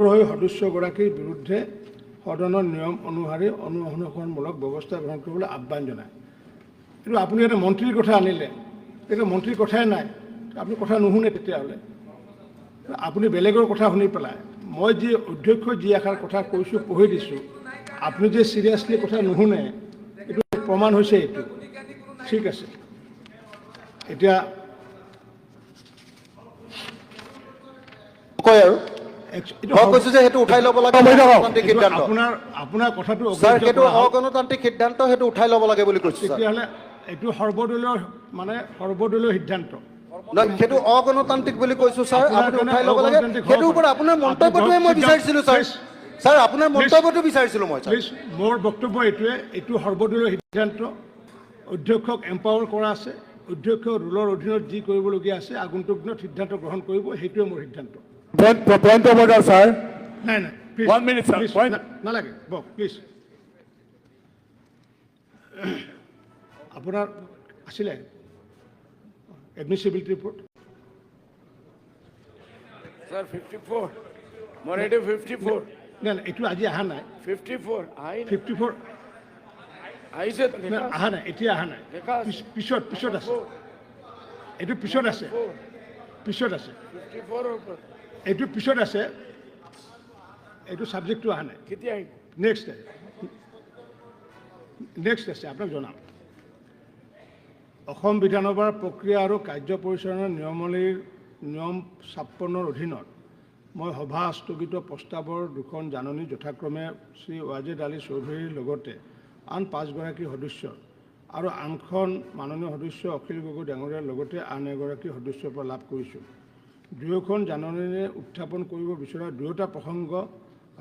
সদস্যগৰাকীৰ বিৰুদ্ধে সদনৰ নিয়ম অনুসাৰে অনুসৰণমূলক ব্যৱস্থা গ্ৰহণ কৰিবলৈ আহ্বান জনায়। কিন্তু আপুনি এটা মন্ত্ৰীৰ কথা আনিলে, এইটো মন্ত্ৰীৰ কথাই নাই, আপুনি কথা নুশুনে। তেতিয়াহ'লে আপুনি বেলেগৰ কথা শুনি পেলাই মই যি অধ্যক্ষ যি এষাৰ কথা কৈছোঁ পঢ়ি দিছোঁ, আপুনি যে চিৰিয়াছলি কথা নুশুনে, এইটো প্ৰমাণ হৈছে। এইটো ঠিক আছে। এতিয়া কয় আৰু মই কৈছো যে সেইটো উঠাই ল'ব লাগে গণতান্ত্ৰিক সিদ্ধান্ত। আপোনাৰ কথাটো স্যাৰ, সেইটো অগণতান্ত্ৰিক সিদ্ধান্ত, সেইটো উঠাই ল'ব লাগে বুলি কৈছো। তেতিয়াহ'লে এইটো সৰ্বদলীয় সিদ্ধান্ত নহয়, সেইটো অগণতান্ত্ৰিক বুলি কৈছো ছাৰ। আপুনি উঠাই ল'ব লাগে। সেইটোৰ ওপৰত আপোনাৰ মন্তব্যটোৱে মই বিচাৰিছিলো ছাৰ। ছাৰ, আপোনাৰ মন্তব্যটো বিচাৰিছিলো মই। মোৰ বক্তব্য এইটোৱে, এইটো সৰ্বদলীয় সিদ্ধান্ত। অধ্যক্ষক এম্পাৱাৰ কৰা আছে। অধ্যক্ষ ৰুলৰ অধীনত যি কৰিবলগীয়া আছে আগন্তুক দিনত সিদ্ধান্ত গ্ৰহণ কৰিব, সেইটোৱে মোৰ সিদ্ধান্ত। Point of order sir. নাই নাই, 1 minute ছাৰ, নালাগে বক প্লিজ। আপোনাৰ আছিলে এডমিছিবিলিটি ৰিপৰ্ট? Sir, 54. Moradio 54. নাই নাই, এইটো আজি অহা নাই। 54. 54 আহিছে অহা নাই, এতিয়া অহা নাই। পিছত আছে, এইটো পিছত আছে, পিছত আছে, 54 ৰ ওপৰত এইটো পিছত আছে, এইটো ছাবজেক্টটো অহা নাই। কেতিয়া আহিব? নেক্সট আছে, আপোনাক জনাম। অসম বিধানসভাৰ প্ৰক্ৰিয়া আৰু কাৰ্য পৰিচালনাৰ নিয়ম 56ৰ অধীনত মই সভা স্থগিত প্ৰস্তাৱৰ দুখন জাননী যথাক্ৰমে শ্ৰী ৱাজেদ আলী চৌধুৰীৰ লগতে আন 5গৰাকী সদস্য আৰু আনখন মাননীয় সদস্য অখিল গগৈ ডাঙৰীয়াৰ লগতে আন এগৰাকী সদস্যৰ পৰা লাভ কৰিছোঁ। দুয়োখন জাননীৰে উত্থাপন কৰিব বিচৰা দুয়োটা প্ৰসংগ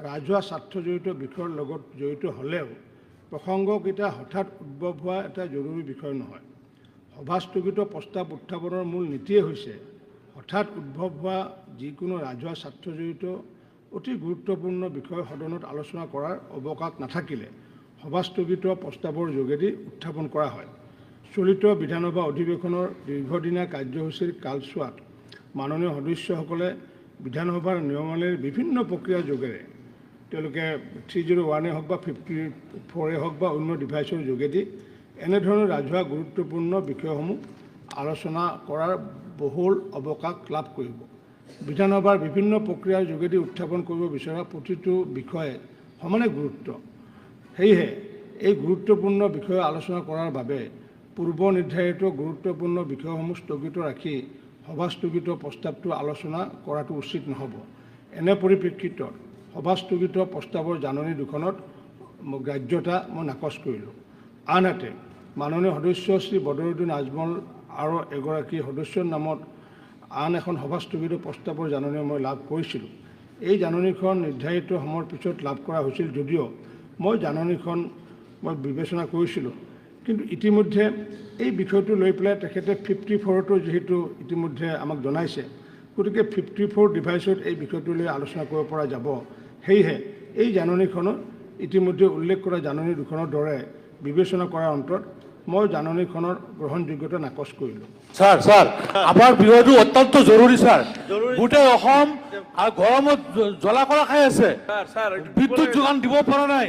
ৰাজহুৱা স্বাৰ্থজড়িত বিষয়ৰ লগত জড়িত হ'লেও প্ৰসংগকেইটা হঠাৎ উদ্ভৱ হোৱা এটা জৰুৰী বিষয় নহয়। সভা স্থগিত প্ৰস্তাৱ উত্থাপনৰ মূল নীতিয়ে হৈছে হঠাৎ উদ্ভৱ হোৱা যিকোনো ৰাজহুৱা স্বাৰ্থজড়িত অতি গুৰুত্বপূৰ্ণ বিষয় সদনত আলোচনা কৰাৰ অৱকাশ নাথাকিলে সভা স্থগিত প্ৰস্তাৱৰ যোগেদি উত্থাপন কৰা হয়। চলিত বিধানসভা অধিৱেশনৰ দীৰ্ঘদিনীয়া কাৰ্যসূচীৰ কালছোৱাত মাননীয় সদস্যসকলে বিধানসভাৰ নিয়মাৱলীৰ বিভিন্ন প্ৰক্ৰিয়াৰ যোগেৰে তেওঁলোকে 301 হওক বা 54 হওক বা অন্য ডিভাইচৰ যোগেদি এনেধৰণৰ ৰাজহুৱা গুৰুত্বপূৰ্ণ বিষয়সমূহ আলোচনা কৰাৰ বহুল অৱকাশ লাভ কৰিব। বিধানসভাৰ বিভিন্ন প্ৰক্ৰিয়াৰ যোগেদি উত্থাপন কৰিব বিচৰা প্ৰতিটো বিষয়ে সমানে গুৰুত্ব। সেয়েহে এই গুৰুত্বপূৰ্ণ বিষয় আলোচনা কৰাৰ বাবে পূৰ্ব নিৰ্ধাৰিত গুৰুত্বপূৰ্ণ বিষয়সমূহ স্থগিত ৰাখি সভা স্থগিত প্ৰস্তাৱটো আলোচনা কৰাটো উচিত নহ'ব। এনে পৰিপ্ৰেক্ষিতত সভা স্থগিত প্ৰস্তাৱৰ জাননী দুখনত গ্ৰাহ্যতা মই নাকচ কৰিলোঁ। আনহাতে মাননীয় সদস্য শ্ৰী বদৰুদ্দিন আজমল আৰু এগৰাকী সদস্যৰ নামত আন এখন সভা স্থগিত প্ৰস্তাৱৰ জাননী মই লাভ কৰিছিলোঁ। এই জাননীখন নিৰ্ধাৰিত সময়ৰ পিছত লাভ কৰা হৈছিল যদিও মই জাননীখন বিবেচনা কৰিছিলোঁ, কিন্তু ইতিমধ্যে এই বিষয়টো লৈ পেলাই তেখেতে 54টো যিহেতু ইতিমধ্যে আমাক জনাইছে, গতিকে 54 ডিভাইচত এই বিষয়টো লৈ আলোচনা কৰিব পৰা যাব। সেয়েহে এই জাননীখনত ইতিমধ্যে উল্লেখ কৰা জাননী দুখনৰ দৰে বিবেচনা কৰাৰ অন্তত মই জাননীখনৰ গ্ৰহণযোগ্যতা নাকচ কৰিলোঁ। ছাৰ, আমাৰ বিষয়টো অত্যন্ত জৰুৰী ছাৰ। গোটেই অসম আৰু গৰমত জ্বলা কৰা খাই আছে, বিদ্যুৎ যোগান দিব পৰা নাই।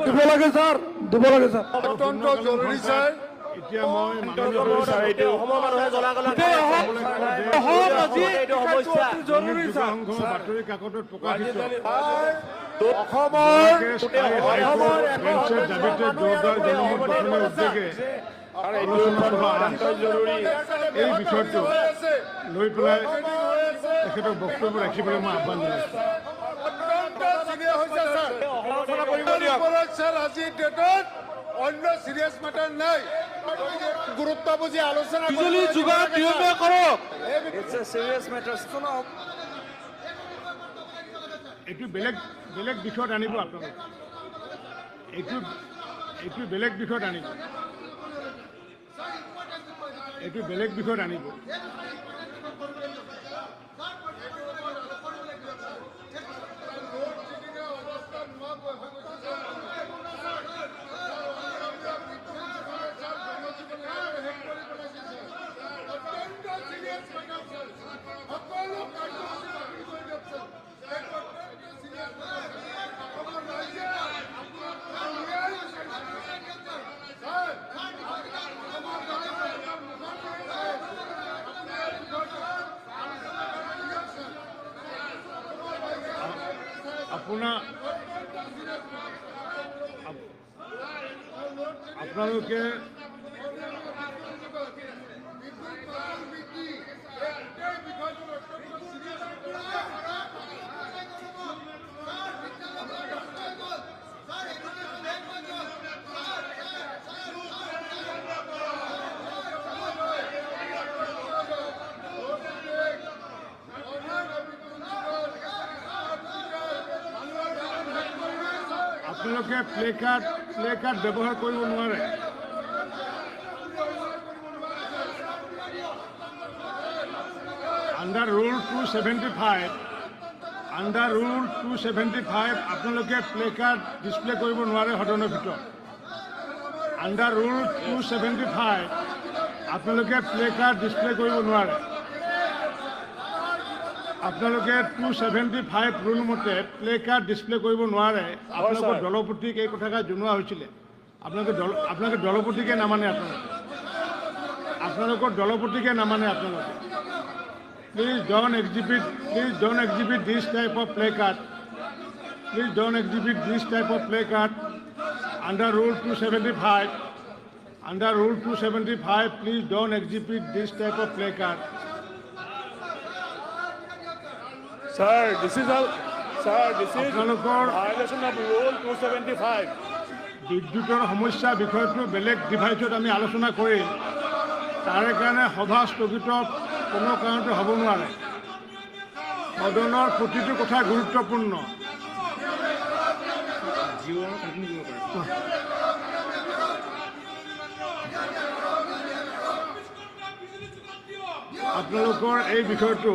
দিব লাগে ছাৰ। অত্যন্ত জৰুৰী ছাৰ। এতিয়া মই বাতৰি কাকতত প্ৰকাশিত অসমৰ জনমত গঠনৰ উদ্যোগে এই বিষয়টো লৈ পেলাই তেখেতৰ বক্তব্য ৰাখিবলৈ মই আহ্বান জনাইছোঁ। অন্য সিরিয়াস ম্যাটার নাই, গুরুত্ব বুঝি আলোচনা এইটো বেলেগ বিষয়ত আনিব আপোনালোকে, এইটো বেলেগ বিষয়ত আনিব, এইটো বেলেগ বিষয়ত আনিব। আপোনালোকে প্লে কাৰ্ড ব্যৱহাৰ কৰিব নোৱাৰে। আণ্ডাৰ ৰুল 275 আপোনালোকে প্লে কাৰ্ড ডিছপ্লে কৰিব নোৱাৰে সদনৰ ভিতৰত। আণ্ডাৰ ৰুল 275 আপোনালোকে প্লে কাৰ্ড ডিছপ্লে কৰিব নোৱাৰে। আপোনালোকে 275 ৰুল মতে প্লে কাৰ্ড ডিছপ্লে কৰিব নোৱাৰে। আপোনালোকৰ দলপতিক এই কথাষাৰ জনোৱা হৈছিলে। আপোনালোকে দলপতিকে নামানে। আপোনালোকৰ দলপতিকে নামানে। আপোনালোকে please Don exhibit this type of play card. Please Don exhibit this type of play card under rule 275। Under rule 275 please Don exhibit this type of play card. Sir, this is আপোনালোকৰ violation of rule 275. বিদ্যুতৰ সমস্যা বিষয়টো বেলেগ ডিভাইচত আমি আলোচনা কৰিম। তাৰে কাৰণে সভা স্থগিত কোনো কাৰণতে হ'ব নোৱাৰে। সদনৰ প্ৰতিটো কথা গুৰুত্বপূৰ্ণ। আপোনালোকৰ এই বিষয়টো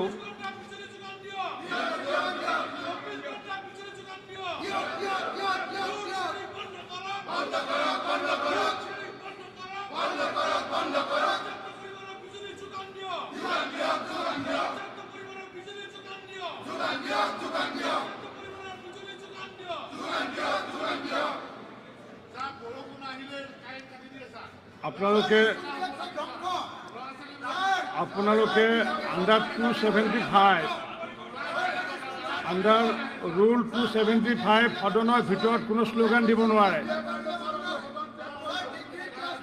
আপোনালোকে আণ্ডাৰ 275 আণ্ডাৰ ৰুল 275 সদনৰ ভিতৰত কোনো শ্লোগান দিব নোৱাৰে।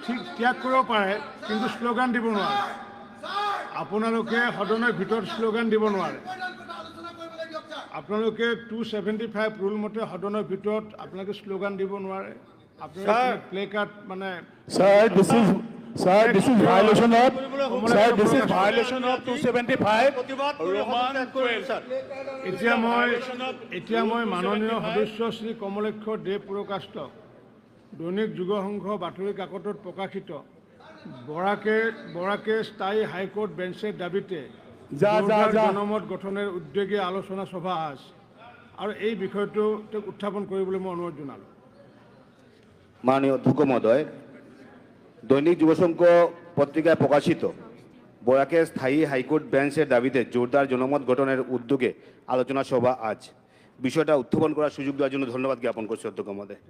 ঠিক ত্যাগ কৰিব পাৰে, কিন্তু শ্লোগান দিব নোৱাৰে। আপোনালোকে সদনৰ ভিতৰত শ্লোগান দিব নোৱাৰে। আপোনালোকে 275 ৰুল মতে সদনৰ ভিতৰত আপোনালোকে শ্লোগান দিব নোৱাৰে। আপোনালোকে প্লে কাৰ্ড মানে Sir, this is violation of 275 Roman 12. এতিয়া মই মাননীয় সদস্য শ্ৰী কমলেক্ষ দেৱ পুৰকাষ্টক দৈনিক যুগসংঘ বাতৰি কাকতত প্ৰকাশিত বৰাকে স্থায়ী হাইকোৰ্ট বেঞ্চেৰ দাবিতে জনমত গঠনেৰ উদ্যোগে আলোচনা সভা আজ আৰ এই বিষয়টো উত্থাপন কৰিবলৈ মই অনুৰোধ জনালো। মাননীয় অধ্যক্ষ মহোদয়, দৈনিক যুবসংঘ পত্রিকায় প্রকাশিত বরাকে স্থায়ী হাইকোর্ট বেঞ্চের দাবিতে জোরদার জনমত গঠনের উদ্যোগে আলোচনা সভা আজ বিষয়টা উত্থাপন করার সুযোগ দেওয়ার জন্য ধন্যবাদ জ্ঞাপন করছি অধ্যক্ষ মহোদয়।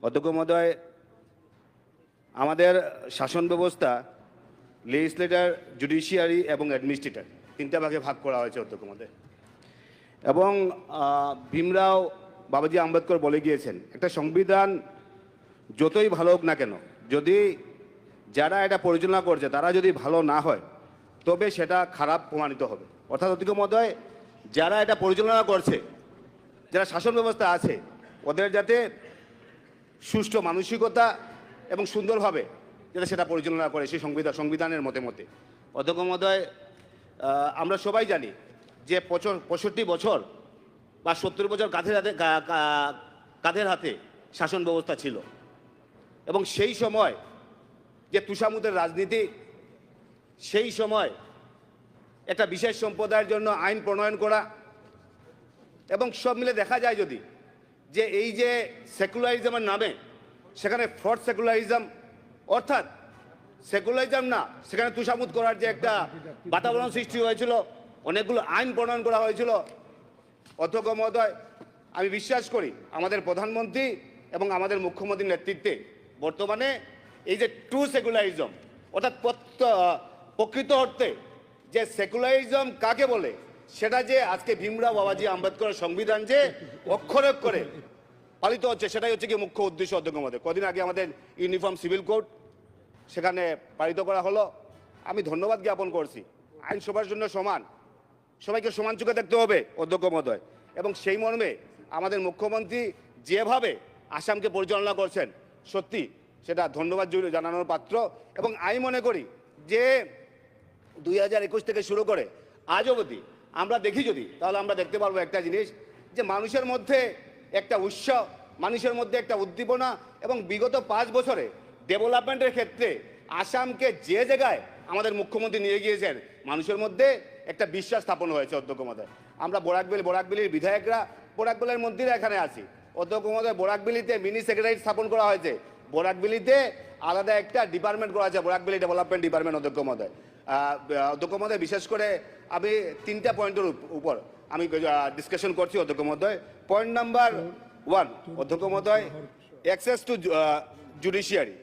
অধ্যক্ষ মহোদয়, আমাদের শাসন ব্যবস্থা লেজিসলেটর, জুডিশিয়ারি এবং অ্যাডমিনিস্ট্রেটর তিনটা ভাগে ভাগ করা হয়েছে অধ্যক্ষ মহোদয়। এবং ভীমরাও বাবাজি আম্বেদকর বলে গিয়েছেন, একটা সংবিধান যতই ভালো হোক না কেন, যদি যারা এটা পরিচালনা করছে তারা যদি ভালো না হয় তবে সেটা খারাপ প্রমাণিত হবে। অর্থাৎ অধ্যক্ষ মহোদয়, যারা এটা পরিচালনা করছে, যারা শাসন ব্যবস্থা আছে, ওদের যাতে সুষ্ঠু মানসিকতা এবং সুন্দরভাবে যাতে সেটা পরিচালনা করে সেই সংবিধানের মতে মতে। অধ্যক্ষ মহোদয়, আমরা সবাই জানি যে 65 বছর বা 70 বছর কাঁধের হাতে শাসন ব্যবস্থা ছিল এবং সেই সময় যে তুষামুদের রাজনীতি, সেই সময় একটা বিশেষ সম্প্রদায়ের জন্য আইন প্রণয়ন করা এবং সব মিলে দেখা যায় যদি যে এই যে সেকুলারিজমের নামে সেখানে ফ্রড সেকুলারিজম, অর্থাৎ সেকুলারিজম না, সেখানে তুষামুদ করার যে একটা বাতাবরণ সৃষ্টি হয়েছিল, অনেকগুলো আইন প্রণয়ন করা হয়েছিল। অধ্যক্ষ মহোদয়, আমি বিশ্বাস করি আমাদের প্রধানমন্ত্রী এবং আমাদের মুখ্যমন্ত্রীর নেতৃত্বে বর্তমানে এই যে ট্রু সেকুলারিজম, অর্থাৎ প্রকৃত অর্থে যে সেকুলারিজম কাকে বলে সেটা যে আজকে ভীমরাও বাবাজি আম্বেদকরের সংবিধান যে অক্ষরে অক্ষরে পালিত হচ্ছে, সেটাই হচ্ছে কি মুখ্য উদ্দেশ্য অধ্যক্ষ মহোদয়। কদিন আগে আমাদের ইউনিফর্ম সিভিল কোড সেখানে পালিত করা হলো। আমি ধন্যবাদ জ্ঞাপন করছি। আইন সবার জন্য সমান, সবাইকে সমান চোখে দেখতে হবে অধ্যক্ষ মহোদয়। এবং সেই মর্মে আমাদের মুখ্যমন্ত্রী যেভাবে আসামকে পরিচালনা করছেন, সত্যি সেটা ধন্যবাদ জানানোর পাত্র। এবং আমি মনে করি যে 2021 থেকে শুরু করে আজ অবধি আমরা দেখি যদি, তাহলে আমরা দেখতে পারবো একটা জিনিস, যে মানুষের মধ্যে একটা উৎসাহ, মানুষের মধ্যে একটা উদ্দীপনা, এবং বিগত 5 বছরে ডেভেলপমেন্টের ক্ষেত্রে আসামকে যে জায়গায় আমাদের মুখ্যমন্ত্রী নিয়ে গিয়েছেন, মানুষের মধ্যে একটা বিশ্বাস স্থাপন হয়েছে অধ্যক্ষ মহোদয়। আমরা বরাকবেলির বিধায়করা বরাকবেলির মন্ত্রীরা এখানে আছি অধ্যক্ষ মহোদয়। বরাকবেলিতে মিনি সেক্রেটারি স্থাপন করা হয়েছে, বরাকবেলিতে আলাদা একটা ডিপার্টমেন্ট করা আছে, বরাকবেলি ডেভেলপমেন্ট ডিপার্টমেন্ট অধ্যক্ষ মহোদয়। অধ্যক্ষ মহোদয়, বিশেষ করে আমি 3টা পয়েন্টের উপর আমি ডিসকাশন করছি অধ্যক্ষ মহোদয়। পয়েন্ট নাম্বার 1 অধ্যক্ষ মহোদয়, অ্যাক্সেস টু জুডিশিয়ারি।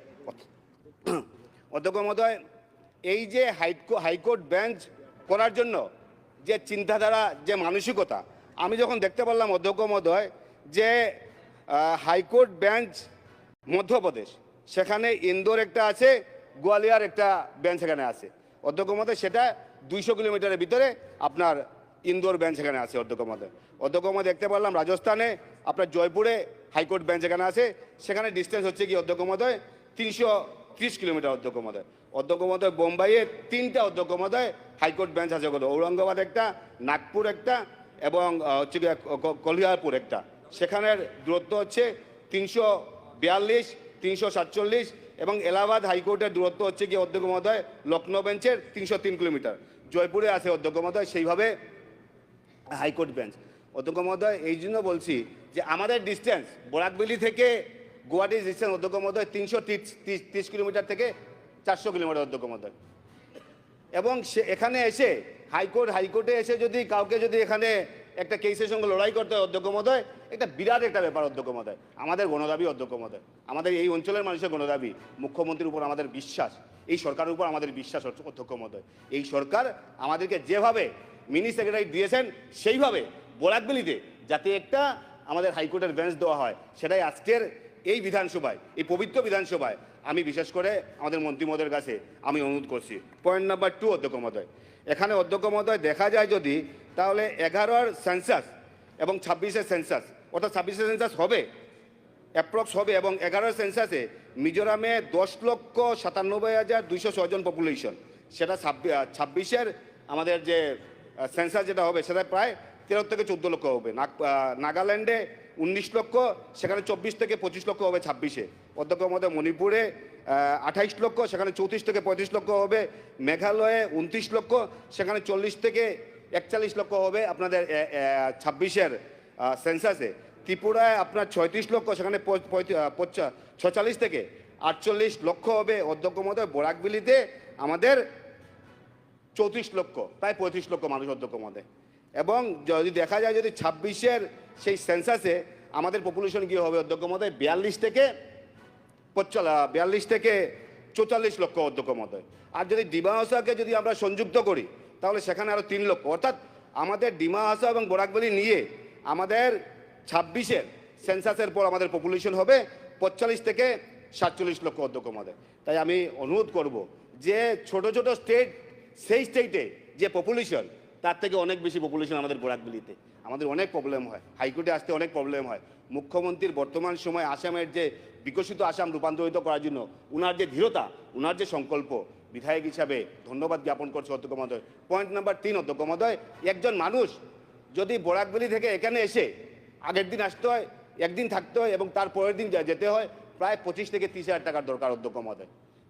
অধ্যক্ষ মহোদয়, এই যে হাইকোর্ট বেঞ্চ করার জন্য যে চিন্তাধারা, যে মানসিকতা, আমি যখন দেখতে পারলাম অধ্যক্ষ মহোদয় যে হাইকোর্ট বেঞ্চ মধ্যপ্রদেশ, সেখানে ইন্দোর একটা আছে, গোয়ালিয়র একটা বেঞ্চ এখানে আছে অধ্যক্ষ মহোদয়। সেটা 200 কিলোমিটারের ভিতরে আপনার ইন্দোর বেঞ্চ এখানে আছে অধ্যক্ষ মহোদয়। অধ্যক্ষ মহোদয়, দেখতে পারলাম রাজস্থানে আপনার জয়পুরে হাইকোর্ট বেঞ্চ এখানে আছে, সেখানে ডিস্টেন্স হচ্ছে কি অধ্যক্ষ মহোদয় 330 কিলোমিটার অধ্যক্ষ মহোদয়। অধ্যক্ষ মহোদয়, বোম্বাইয়ে 3টা অধ্যক্ষ মহোদয় হাইকোর্ট বেঞ্চ আছে, ঔরঙ্গাবাদ একটা, নাগপুর একটা, এবং হচ্ছে গিয়ে কলিয়ারপুর একটা। সেখানের দূরত্ব হচ্ছে 342, 347, এবং এলাহাবাদ হাইকোর্টের দূরত্ব হচ্ছে গিয়ে অধ্যক্ষ মহোদয় লখনৌ বেঞ্চের 303 কিলোমিটার। জয়পুরে আছে অধ্যক্ষ মহোদয় সেইভাবে হাইকোর্ট বেঞ্চ অধ্যক্ষ মহোদয়। এই জন্য বলছি যে আমাদের ডিস্টেন্স বরাকবেলি থেকে গুয়াহাটির ডিস্টেন্স অধ্যক্ষ মহোদয় 330 কিলোমিটার থেকে 400 কিলোমিটার অধ্যক্ষ মহোদয়। এবং সে এখানে এসে হাইকোর্টে এসে যদি কাউকে যদি এখানে একটা কেসের সঙ্গে লড়াই করতে হয় অধ্যক্ষ মহোদয়, একটা বিরাট একটা ব্যাপার অধ্যক্ষ মহোদয়। আমাদের গণদাবি অধ্যক্ষ মহোদয়, আমাদের এই অঞ্চলের মানুষের গণদাবি, মুখ্যমন্ত্রীর উপর আমাদের বিশ্বাস, এই সরকারের উপর আমাদের বিশ্বাস অধ্যক্ষ মহোদয়। এই সরকার আমাদেরকে যেভাবে মিনি সেক্রেটারি দিয়েছেন, সেইভাবে বরাকবেলিতে যাতে একটা আমাদের হাইকোর্টের বেঞ্চ দেওয়া হয়, সেটাই আজকের এই বিধানসভায়, এই পবিত্র বিধানসভায় আমি বিশেষ করে আমাদের মন্ত্রী মহোদয়ের কাছে আমি অনুরোধ করছি। পয়েন্ট নাম্বার 2 অধ্যক্ষ মহোদয়, এখানে অধ্যক্ষ মহোদয় দেখা যায় যদি, তাহলে 11-র সেন্সাস এবং 26-এর সেন্সাস, অর্থাৎ 26-এর সেন্সাস হবে, অ্যাপ্রক্স হবে, এবং 11-র সেন্সাসে মিজোরামে 10,97,206 জন পপুলেশন, সেটা 26-এর আমাদের যে সেন্সাস যেটা হবে সেটা প্রায় 13 থেকে 14 লক্ষ হবে। নাগাল্যান্ডে 19 লক্ষ, সেখানে 24 থেকে 25 লক্ষ হবে 26-এ অধ্যক্ষ মহোদয়। মণিপুরে 28 লক্ষ, সেখানে 34 থেকে 35 লক্ষ হবে। মেঘালয়ে 29 লক্ষ, সেখানে 40 থেকে 41 লক্ষ হবে আপনাদের 26-এর সেন্সাসে। ত্রিপুরায় আপনার 36 লক্ষ, সেখানে 46 থেকে 48 লক্ষ হবে অধ্যক্ষ মহোদয়। বরাকবেলিতে আমাদের 34 লক্ষ, প্রায় 35 লক্ষ মানুষ অধ্যক্ষ মহোদয়। এবং যদি দেখা যায় যদি 26-এর সেই সেন্সাসে আমাদের পপুলেশন কী হবে অধ্যক্ষ মহোদয়, 42 থেকে 44 লক্ষ অধ্যক্ষ মহোদয়। আর যদি ডিমা হাসাওকে যদি আমরা সংযুক্ত করি, তাহলে সেখানে আরও 3 লক্ষ, অর্থাৎ আমাদের ডিমা হাসাও এবং বরাকবেলি নিয়ে আমাদের 26-এর সেন্সাসের পর আমাদের পপুলেশন হবে 45 থেকে 47 লক্ষ অধ্যক্ষ মহোদয়। তাই আমি অনুরোধ করব যে ছোট ছোট স্টেট, সেই স্টেটে যে পপুলেশন, তার থেকে অনেক বেশি পপুলেশন আমাদের বরাকবেলিতে, আমাদের অনেক প্রবলেম হয়, হাইকোর্টে আসতে অনেক প্রবলেম হয়। মুখ্যমন্ত্রীর বর্তমান সময় আসামের যে বিকশিত আসাম রূপান্তরিত করার জন্য উনার যে দৃঢ়তা, উনার যে সংকল্প, বিধায়ক হিসাবে ধন্যবাদ জ্ঞাপন করছে অধ্যক্ষ মহোদয়। পয়েন্ট নাম্বার 3 অধ্যক্ষ মহোদয়, একজন মানুষ যদি বরাকবেলি থেকে এখানে এসে আগের দিন আসতে হয়, একদিন থাকতে হয়, এবং তার পরের দিন যেতে হয়, প্রায় 25 থেকে 30 হাজার টাকার দরকার অধ্যক্ষ মহোদয়।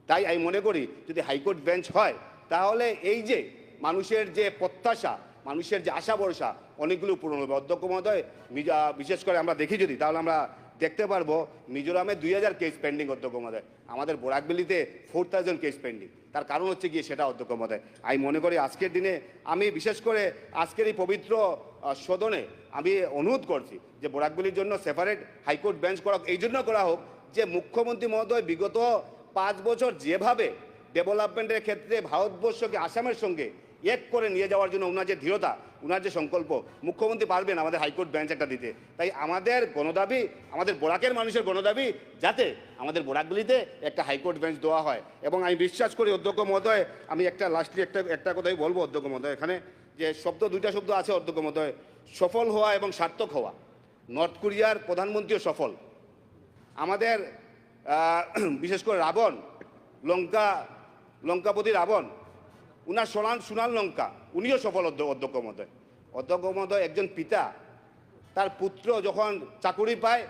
তাই আমি মনে করি যদি হাইকোর্ট বেঞ্চ হয়, তাহলে এই যে মানুষের যে প্রত্যাশা, মানুষের যে আশা ভরসা, অনেকগুলো পূরণ হবে অধ্যক্ষ মহোদয়। বিশেষ করে আমরা দেখি যদি, তাহলে আমরা দেখতে পারবো মিজোরামে 2000 কেস পেন্ডিং অধ্যক্ষ মহোদয়, আমাদের বরাকবেলিতে 4000 কেস পেন্ডিং। তার কারণ হচ্ছে গিয়ে সেটা অধ্যক্ষ মহোদয়। আমি মনে করি আজকের দিনে আমি বিশেষ করে আজকের এই পবিত্র সদনে আমি অনুরোধ করছি যে বরাকবেলির জন্য সেপারেট হাইকোর্ট বেঞ্চ করা, এই জন্য করা হোক যে মুখ্যমন্ত্রী মহোদয় বিগত 5 বছর যেভাবে ডেভেলপমেন্টের ক্ষেত্রে ভারতবর্ষকে আসামের সঙ্গে এক করে নিয়ে যাওয়ার জন্য ওনার যে দৃঢ়তা, ওনার যে সংকল্প, মুখ্যমন্ত্রী পারবেন আমাদের হাইকোর্ট বেঞ্চ একটা দিতে। তাই আমাদের গণদাবি, আমাদের বরাকের মানুষের গণদাবি, যাতে আমাদের বরাকগুলিতে একটা হাইকোর্ট বেঞ্চ দেওয়া হয়। এবং আমি বিশ্বাস করি অধ্যক্ষ মহোদয়, আমি লাস্টলি একটা কথাই বলবো অধ্যক্ষ মহোদয়, এখানে যে দুইটা শব্দ আছে অধ্যক্ষ মহোদয়, সফল হওয়া এবং সার্থক হওয়া। নর্থ কোরিয়ার প্রধানমন্ত্রীও সফল, আমাদের বিশেষ করে রাবণ, লঙ্কাপতি রাবণ, উনার সোনার লঙ্কা, উনিও সফল অধ্যক্ষ মহোদয়। অধ্যক্ষ মহোদয় একজন পিতা, তার পুত্র যখন চাকুরি পায়,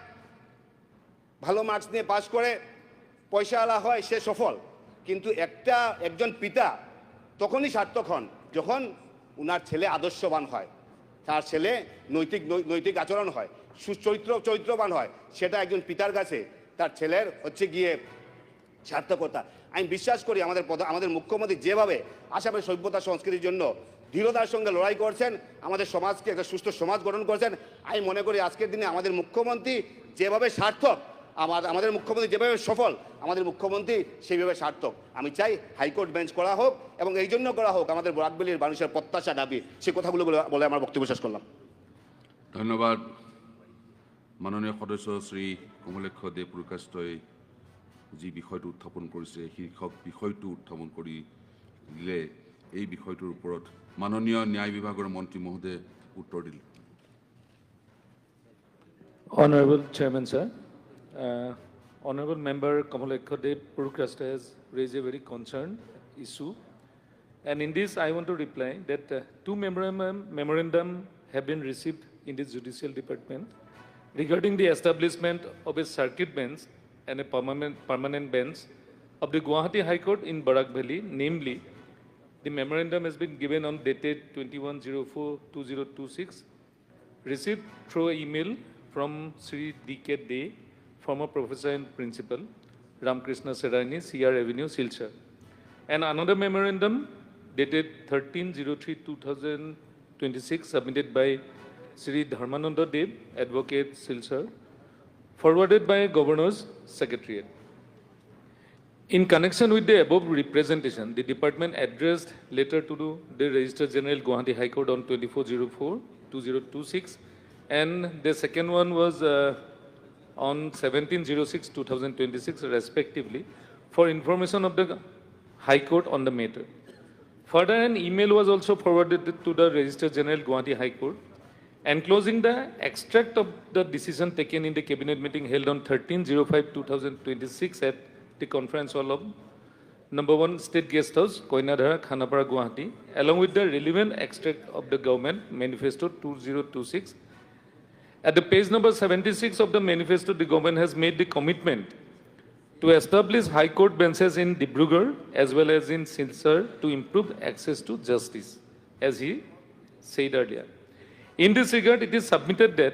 ভালো মার্কস নিয়ে পাস করে, পয়সাওয়ালা হয়, সে সফল। কিন্তু একজন পিতা তখনই সার্থক হন যখন উনার ছেলে আদর্শবান হয়, তার ছেলে নৈতিক আচরণ হয়, চরিত্রবান হয়। সেটা একজন পিতার কাছে তার ছেলের হচ্ছে গিয়ে সার্থকতা। আমি বিশ্বাস করি আমাদের মুখ্যমন্ত্রী যেভাবে আসামের সভ্যতা সংস্কৃতির জন্য দৃঢ়তার সঙ্গে লড়াই করছেন, আমাদের সমাজকে একটা সুস্থ সমাজ গঠন করছেন, আমি মনে করি আজকের দিনে আমাদের মুখ্যমন্ত্রী যেভাবে সার্থক, আমাদের মুখ্যমন্ত্রী যেভাবে সফল, আমাদের মুখ্যমন্ত্রী সেইভাবে সার্থক। আমি চাই হাইকোর্ট বেঞ্চ করা হোক, এবং এই জন্য করা হোক আমাদের বরাকভ্যালির মানুষের প্রত্যাশা দাবি। সে কথাগুলো বলে আমার বক্তব্য শেষ করলাম। ধন্যবাদ মাননীয় সদস্য শ্ৰী কমলেশ দে পুৰকাষ্টই যি বিষয়টো উত্থাপন কৰিছে, শীৰ্ষক বিষয়টো উত্থাপন কৰি দিলে। এই বিষয়টোৰ ওপৰত মাননীয় ন্যায় বিভাগৰ মন্ত্ৰী মহোদয়ে উত্তৰ দিলে। Honorable Chairman, sir. Honorable Member Kamalesh Dev Purukashta has raised a very concerned issue. And in this, I want to reply that two memorandum have been received in the Judicial Department regarding the establishment of a circuit bench and a permanent bench of the Guwahati High Court in Barak Valley. Namely, the memorandum has been given on dated 21/04/2026, received through email from Sri D.K. Dey, former professor and principal, Ramkrishna Serani, CR Avenue, Silchar. And another memorandum dated 13/03/2026, submitted by Sri Dharmananda Dev, Advocate, Silchar, forwarded by Governor's Secretariat. In connection with the above representation, the department addressed letter to the Registrar General Guwahati High Court on 24/04/2026, and the second one was on 17/06/2026 respectively, for information of the High Court on the matter. Further, an email was also forwarded to the Registrar General Guwahati High Court, enclosing the extract of the decision taken in the cabinet meeting held on 13/05/2026 at the conference hall of number 1 State Guest House, Koinadhara, Khanapara, Guwahati, along with the relevant extract of the Government Manifesto 2026. At the page number 76 of the manifesto, the government has made the commitment to establish high court benches in Dibrugarh as well as in Silchar to improve access to justice, as he said earlier. In this regard, it is submitted that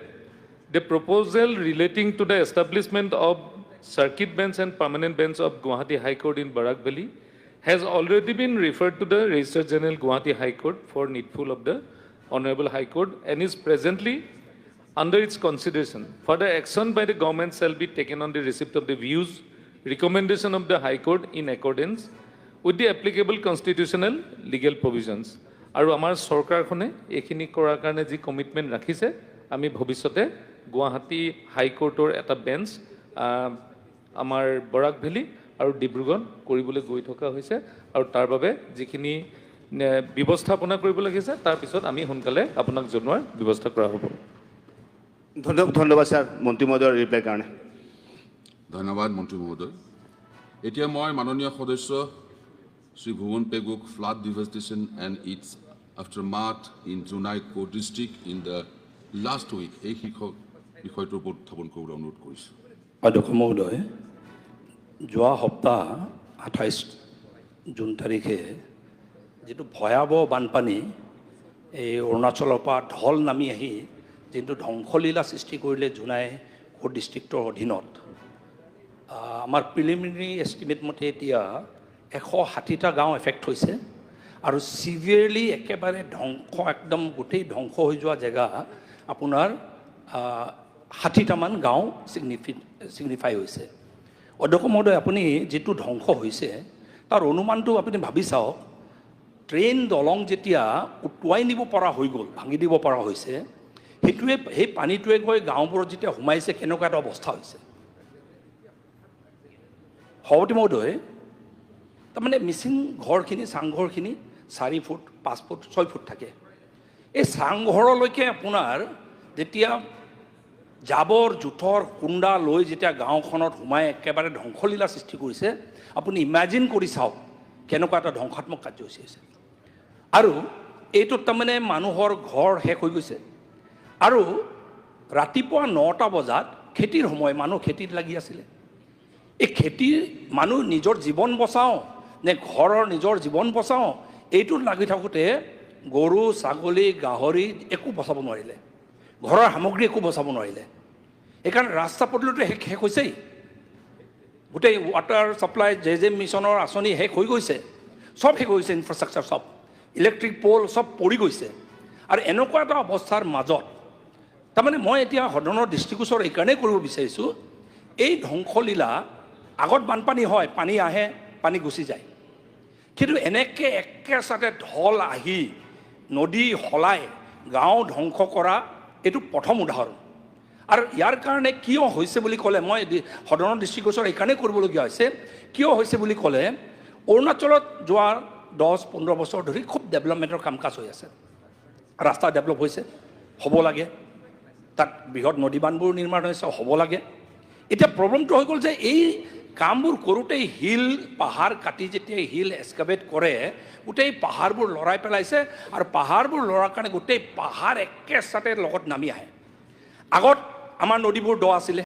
the proposal relating to the establishment of circuit bench and permanent bench of Guwahati High Court in Barak Valley has already been referred to the Registrar General Guwahati High Court for needful of the Honorable High Court, and is presently under its consideration. Further action by the government shall be taken on the receipt of the views, recommendation of the High Court in accordance with the applicable constitutional legal provisions. আৰু আমাৰ চৰকাৰখনে এইখিনি কৰাৰ কাৰণে যি commitment ৰাখিছে, আমি ভৱিষ্যতে গুৱাহাটী হাইকোৰ্টৰ এটা বেঞ্চ আমাৰ বৰাক ভেলী আৰু ডিব্ৰুগড় কৰিবলৈ গৈ থকা হৈছে, আৰু তাৰ বাবে যিখিনি ব্যৱস্থাপনা কৰিব লাগিছে তাৰ পিছত আমি সোনকালে আপোনাক জনোৱাৰ ব্যৱস্থা কৰা হ'ব। ধন্যবাদ স্যাৰ মন্ত্ৰী মহোদয়েৰ ৰিপ্লাইৰ কাৰণে। ধন্যবাদ মন্ত্ৰী মহোদয়। এতিয়া মই মাননীয় সদস্য শ্ৰী ভুৱন পেগুক flood devastation and its aftermath in জোনাইকো district in the last week, এই শীৰ্ষক বিষয়টোৰ ওপৰত উত্থাপন কৰিবলৈ অনুৰোধ কৰিছোঁ। অধ্যক্ষ মহোদয়, যোৱা সপ্তাহ 28 জুন তাৰিখে যিটো ভয়াৱহ বানপানী এই অৰুণাচলৰ পৰা ঢল নামি আহি যিটো ধ্বংসলীলা সৃষ্টি কৰিলে জোনাইকো ডিষ্ট্ৰিক্টৰ অধীনত, আমাৰ প্ৰিলিমিনাৰী এষ্টিমেট মতে এতিয়া 160টা গাঁও এফেক্ট হৈছে, আৰু চিভিয়াৰলি একেবাৰে একদম গোটেই ধ্বংস হৈ যোৱা জেগা আপোনাৰ 60টামান গাঁও ছিগনিফাই হৈছে। অধ্যক্ষ মহোদয়, আপুনি যিটো ধ্বংস হৈছে তাৰ অনুমানটো আপুনি ভাবি চাওক, ট্ৰেইন দলং যেতিয়া উটুৱাই নিব পৰা হৈ গ'ল, ভাঙি দিব পৰা হৈছে, সেইটোৱে সেই পানীটোৱে গৈ গাঁওবোৰত যেতিয়া সোমাইছে কেনেকুৱা এটা অৱস্থা হৈছে। সভাপতি মহোদয়, তাৰমানে মিচিং ঘৰখিনি, চাংঘৰখিনি 4 ফুট, 5 ফুট, 6 ফুট থাকে। এই চাংঘৰলৈকে আপোনাৰ যেতিয়া জাবৰ জোঁথৰ কুণ্ডা লৈ যেতিয়া গাঁওখনত সোমাই একেবাৰে ধ্বংসলীলা সৃষ্টি কৰিছে, আপুনি ইমেজিন কৰি চাওক কেনেকুৱা এটা ধ্বংসাত্মক কাৰ্যসূচী হৈছে। আৰু এইটোত তাৰমানে মানুহৰ ঘৰ শেষ হৈ গৈছে। আৰু ৰাতিপুৱা 9টা বজাত খেতিৰ সময়, মানুহ খেতিত লাগি আছিলে। এই খেতিৰ মানুহ নিজৰ জীৱন বচাওঁ নে ঘৰৰ নিজৰ জীৱন বচাওঁ, এইটোত লাগি থাকোঁতে গৰু, ছাগলী, গাহৰি একো বচাব নোৱাৰিলে, ঘৰৰ সামগ্ৰী একো বচাব নোৱাৰিলে। সেইকাৰণে ৰাস্তা পদূলিটো শেষ হৈছেই। গোটেই ৱাটাৰ ছাপ্লাই জে মিছনৰ আঁচনি শেষ হৈ গৈছে, চব শেষ হৈছে, ইনফ্ৰাষ্ট্ৰাকচাৰ চব, ইলেক্ট্ৰিক প'ল চব পৰি গৈছে। আৰু এনেকুৱা এটা অৱস্থাৰ মাজত তাৰমানে মই এতিয়া সদনৰ দৃষ্টিগোচৰ এইকাৰণেই কৰিব বিচাৰিছোঁ, এই ধ্বংসলীলা আগত বানপানী হয়, পানী আহে, পানী গুচি যায়। কিন্তু এনেকৈ একেচাতে ঢল আহি নদী সলাই গাঁও ধ্বংস কৰা এইটো প্ৰথম উদাহৰণ। আৰু ইয়াৰ কাৰণে কিয় হৈছে বুলি ক'লে, মই সদনৰ দৃষ্টিগোচৰ এইকাৰণেই কৰিবলগীয়া হৈছে, কিয় হৈছে বুলি ক'লে, অৰুণাচলত যোৱা 10-15 বছৰ ধৰি খুব ডেভেলপমেণ্টৰ কাম কাজ হৈ আছে, ৰাস্তা ডেভেলপ হৈছে, হ'ব লাগে, তাত বৃহৎ নদী বান্ধবোৰ নিৰ্মাণ হৈছে, হ'ব লাগে। এতিয়া প্ৰব্লেমটো হৈ গ'ল যে এই কামবোৰ কৰোঁতেই হিল পাহাৰ কাটি যেতিয়া হিল এক্সকাভেট কৰে, গোটেই পাহাৰবোৰ লৰাই পেলাইছে। আৰু পাহাৰবোৰ লৰাৰ কাৰণে গোটেই পাহাৰ একেচাতে লগত নামি আহে। আগত আমাৰ নদীবোৰ দ আছিলে,